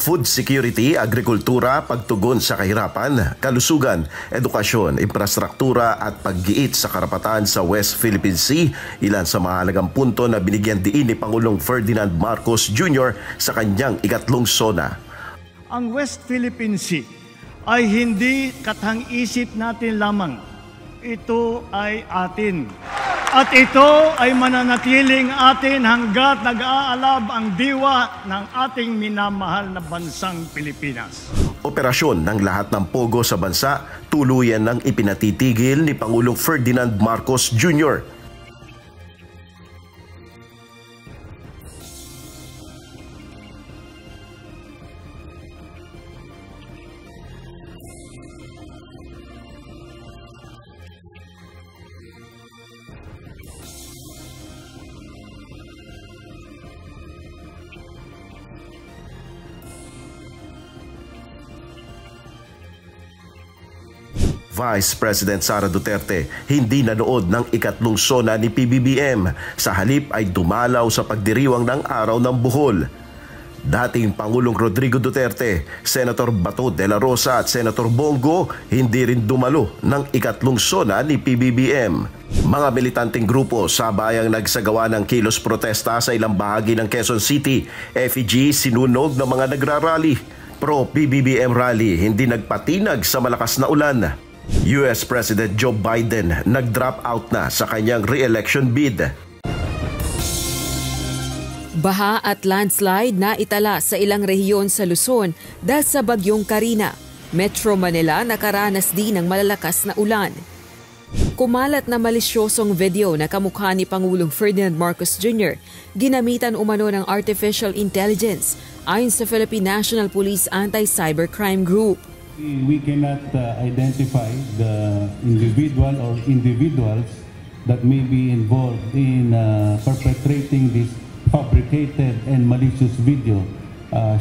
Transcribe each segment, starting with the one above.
food security, agrikultura, pagtugon sa kahirapan, kalusugan, edukasyon, infrastruktura at paggiit sa karapatan sa West Philippine Sea, ilan sa mahalagang punto na binigyan diin ni Pangulong Ferdinand Marcos Jr. sa kanyang ikatlong SONA. Ang West Philippine Sea ay hindi katang-isip natin lamang. Ito ay atin. At ito ay mananatiling atin hanggat nag-aalab ang diwa ng ating minamahal na bansang Pilipinas. Operasyon ng lahat ng pogo sa bansa tuluyan ng ipinatitigil ni Pangulong Ferdinand Marcos Jr. Vice President Sara Duterte hindi nanood ng ikatlong SONA ni PBBM. Sa halip ay dumalaw sa pagdiriwang ng Araw ng Bohol. Dating Pangulong Rodrigo Duterte, Senator Bato de la Rosa at Senator Bongo hindi rin dumalo ng ikatlong SONA ni PBBM. Mga militanteng grupo sabayang nagsagawa ng kilos protesta sa ilang bahagi ng Quezon City. FEG sinunog ng mga nagrarally. Pro-PBBM rally hindi nagpatinag sa malakas na ulan. US President Joe Biden nag-drop out na sa kanyang re-election bid. Baha at landslide na itala sa ilang rehiyon sa Luzon dahil sa bagyong Karina. Metro Manila nakaranas din ng malalakas na ulan. Kumalat na malisyosong video na kamukha ni Pangulong Ferdinand Marcos Jr. ginamitan umano ng artificial intelligence ayon sa Philippine National Police Anti-Cybercrime Group. We cannot identify the individual or individuals that may be involved in perpetrating this fabricated and malicious video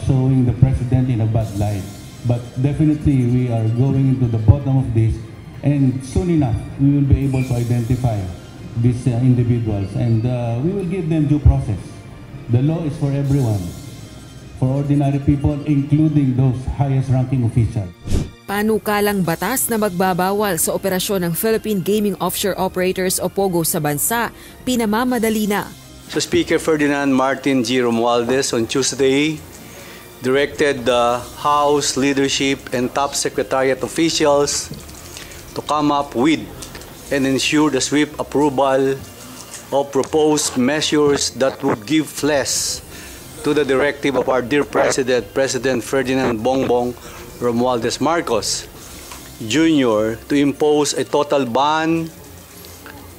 showing the president in a bad light. But definitely we are going into the bottom of this, and soon enough we will be able to identify these individuals, and we will give them due process. The law is for everyone, for ordinary people, including those highest ranking officials. Panukalang batas na magbabawal sa operasyon ng Philippine Gaming Offshore Operators o POGO sa bansa, pinamamadali na. So Speaker Ferdinand Martin G. Romualdez on Tuesday directed the House leadership and top secretariat officials to come up with and ensure the swift approval of proposed measures that would give flesh to the directive of our dear President, President Ferdinand Bongbong Romualdez Marcos Jr. to impose a total ban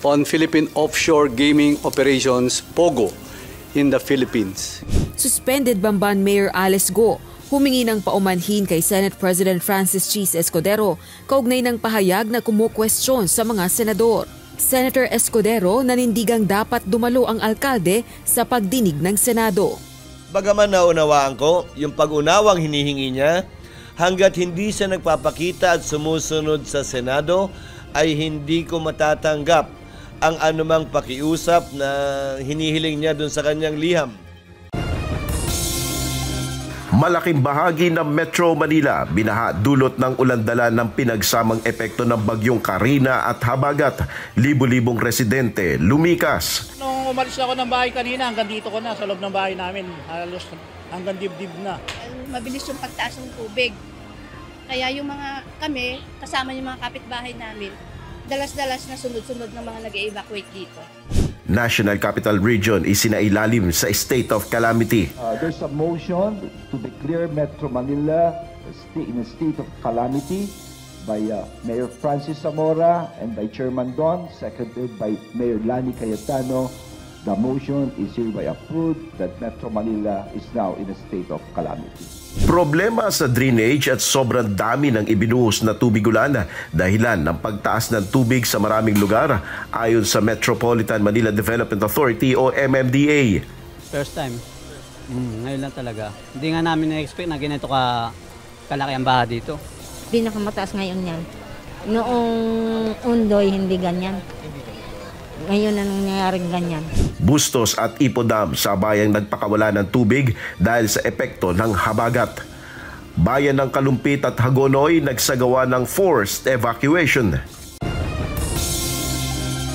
on Philippine offshore gaming operations, POGO, in the Philippines. Suspended Bamban Mayor Alice Go humingi ng paumanhin kay Senate President Francis Cheese Escudero kaugnay ng pahayag na kumukwestiyon sa mga senador. Senator Escudero nanindigang dapat dumalo ang alkalde sa pagdinig ng Senado. Bagaman naunawaan ko yung pag-unawang hinihingi niya, hanggat hindi siya nagpapakita at sumusunod sa Senado, ay hindi ko matatanggap ang anumang pakiusap na hinihiling niya dun sa kanyang liham. Malaking bahagi ng Metro Manila binaha dulot ng ulandala ng pinagsamang epekto ng bagyong Karina at habagat. Libo-libong residente lumikas. Nung umalis ako ng bahay kanina, hanggang dito ko na sa loob ng bahay namin, halos hanggang dibdib na. Mabilis yung pagtaas ng tubig. Kaya yung mga kami, kasama yung mga kapitbahay namin, dalas-dalas na sunod-sunod ng mga nag-evacuate dito. National Capital Region isinailalim sa state of calamity. There's a motion to declare Metro Manila in a state of calamity by Mayor Francis Zamora and by Chairman Don, seconded by Mayor Lani Cayetano. The motion is hereby approved that Metro Manila is now in a state of calamity. Problema sa drainage at sobrang dami ng ibinuhos na tubig ulan dahilan ng pagtaas ng tubig sa maraming lugar ayon sa Metropolitan Manila Development Authority o MMDA. First time. Ngayon lang talaga. Hindi nga namin na-expect na ganito kalaki ang baha dito. Pinakamataas ngayon yan. Noong Undoy, hindi ganyan. Ngayon na nangyayaring ganyan. Bustos at Ipodam sabayang nagpakawala ng tubig dahil sa epekto ng habagat. Bayan ng Kalumpit at Hagonoy nagsagawa ng forced evacuation.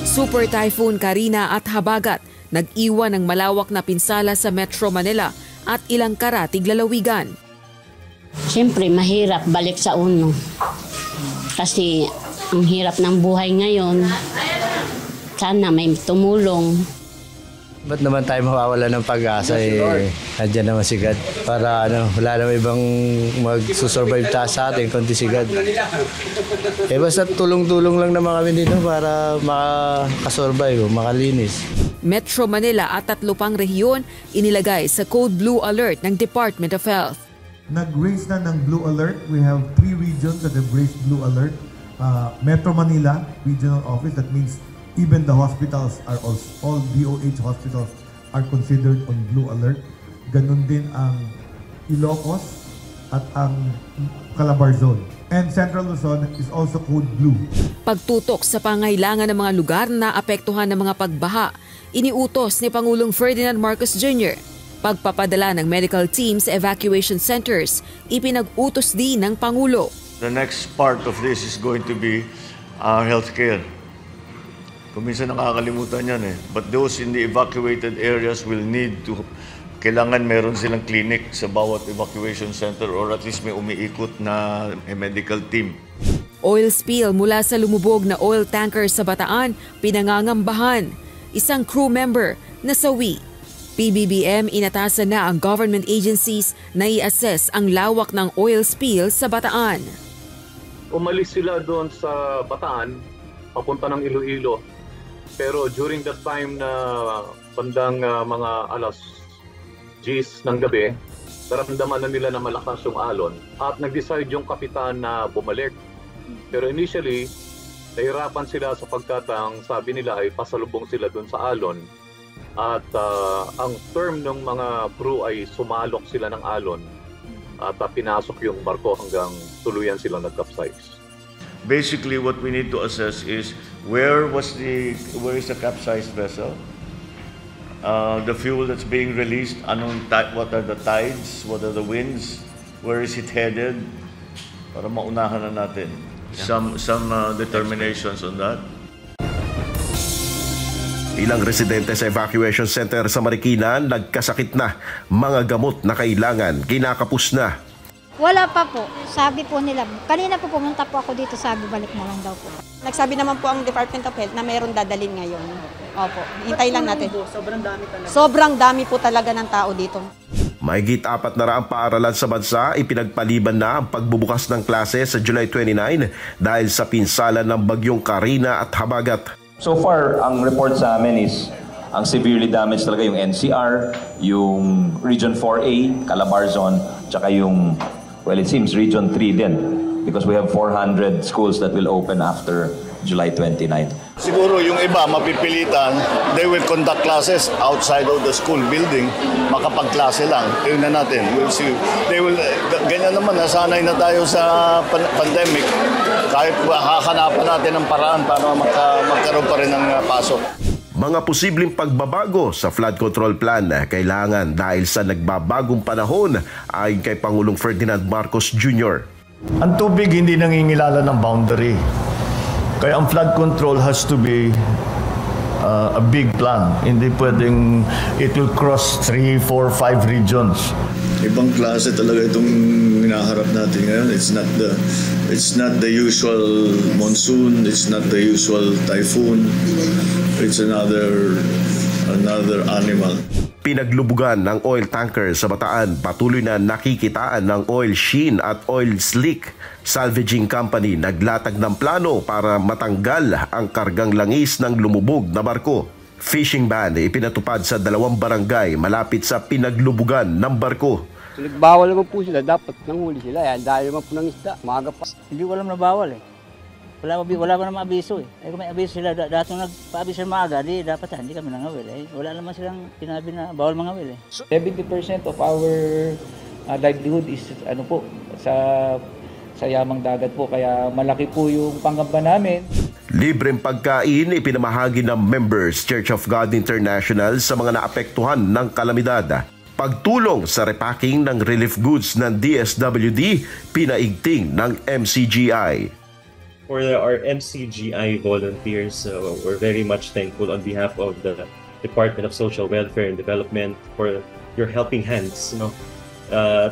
Super Typhoon Karina at Habagat nag-iwan ng malawak na pinsala sa Metro Manila at ilang karatig lalawigan. Siyempre, mahirap balik sa uno. Kasi ang hirap ng buhay ngayon. Sana may tumulong. Ba't naman tayo mawawala ng pag-asa Nandiyan naman si God. Para wala naman ibang magsusurvive sa atin kundi si God. Basta tulong-tulong lang naman kami dito para makasurvive, makalinis. Metro Manila at 3 pang rehiyon inilagay sa Code Blue Alert ng Department of Health. Nag-raise na ng Blue Alert. We have 3 regions that have raised Blue Alert. Metro Manila Regional Office, that means even the hospitals are all DOH hospitals are considered on Blue Alert. Ganun din ang Ilocos at ang Calabar Zone. And Central Luzon is also Code Blue. Pagtutok sa pangailangan ng mga lugar na apektuhan ng mga pagbaha, iniutos ni Pangulong Ferdinand Marcos Jr. Pagpapadala ng medical teams sa evacuation centers, ipinag-utos din ng Pangulo. The next part of this is going to be our healthcare. Minsan nakakalimutan yan But those in the evacuated areas will need to, kailangan meron silang clinic sa bawat evacuation center or at least may umiikot na medical team. Oil spill mula sa lumubog na oil tanker sa Bataan, pinangangambahan. Isang crew member nasawi. PBBM inatasan na ang government agencies na i-assess ang lawak ng oil spill sa Bataan. Umalis sila doon sa Bataan, papunta ng Iloilo. Pero during that time na bandang mga alas 10 ng gabi, naramdaman na nila na malakas yung alon at nag-decide yung kapitan na bumalik. Pero initially, nahirapan sila sapagkat ang sabi nila ay pasalubong sila doon sa alon. At ang term ng mga crew ay sumalok sila ng alon at pinasok yung barko hanggang tuluyan silang nag-capsize. Basically, what we need to assess is where is the capsized vessel? The fuel that's being released, what are the tides, what are the winds, where is it headed? Para maunahan na natin some determinations on that. Ilang residente sa evacuation center sa Marikina nagkasakit na, mga gamot na kailangan, kinakapos na. Wala pa po. Sabi po nila, kanina po pumunta po ako dito, sabi balik na lang daw po. Nagsabi naman po ang Department of Health na mayroon dadalhin ngayon. Opo, hintay lang natin. Sobrang dami talaga. Sobrang dami po talaga ng tao dito. Mahigit 400 paaralan sa bansa ipinagpaliban na ang pagbubukas ng klase sa July 29 dahil sa pinsala ng bagyong Karina at Habagat. So far, ang report sa amin is ang severely damaged talaga yung NCR, yung Region 4A, Calabar Zone, tsaka yung it seems Region 3 din because we have 400 schools that will open after July 29. Siguro yung iba mapipilitan, they will conduct classes outside of the school building, makapagklase lang. Tingnan natin, we'll see. Ganyan naman, nasanay na tayo sa pandemic. Kahit hakanapan natin ng paraan para magkaroon pa rin ng pasok. Mga posibleng pagbabago sa flood control plan kailangan dahil sa nagbabagong panahon ayon kay Pangulong Ferdinand Marcos Jr. Ang tubig hindi nangingilala ng boundary. Kaya ang flood control has to be a big plan. Hindi pwedeng it will cross 3, 4, 5 regions. Ibang klase talaga itong hinaharap natin ngayon. It's not the usual monsoon, it's not the usual typhoon. It's another animal. Pinaglubugan ng oil tanker sa Bataan, patuloy na nakikitaan ng oil sheen at oil slick. Salvaging company naglatag ng plano para matanggal ang kargang langis ng lumubog na barko. Fishing ban ipinatupad sa 2 barangay malapit sa pinaglubugan ng barko. Bawal naman po sila, dapat nanghuli sila. Dahil naman po ng isda, maaga pa. Hindi ko alam na bawal Wala pa naman abiso kung may abiso sila, dati nagpa-abiso maaga, dapat hindi kami nangawil Wala naman silang sinabi na bawal mangawil 70% of our livelihood is sa yamang dagat po, kaya malaki po yung panggamba namin. Libreng pagkain ipinamahagi ng Members Church of God International sa mga naapektuhan ng kalamidad. Pagtulong sa repacking ng relief goods ng DSWD, pinaigting ng MCGI. For our MCGI volunteers, we're very much thankful on behalf of the Department of Social Welfare and Development for your helping hands.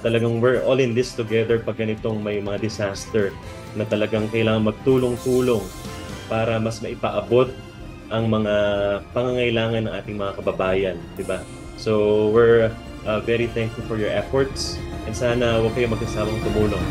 Talagang we're all in this together pag ganitong may mga disaster na talagang kailangan magtulong-tulong para mas maipaabot ang mga pangangailangan ng ating mga kababayan, di ba? So we're very thankful for your efforts and sana huwag kayong magkasamang tumulong.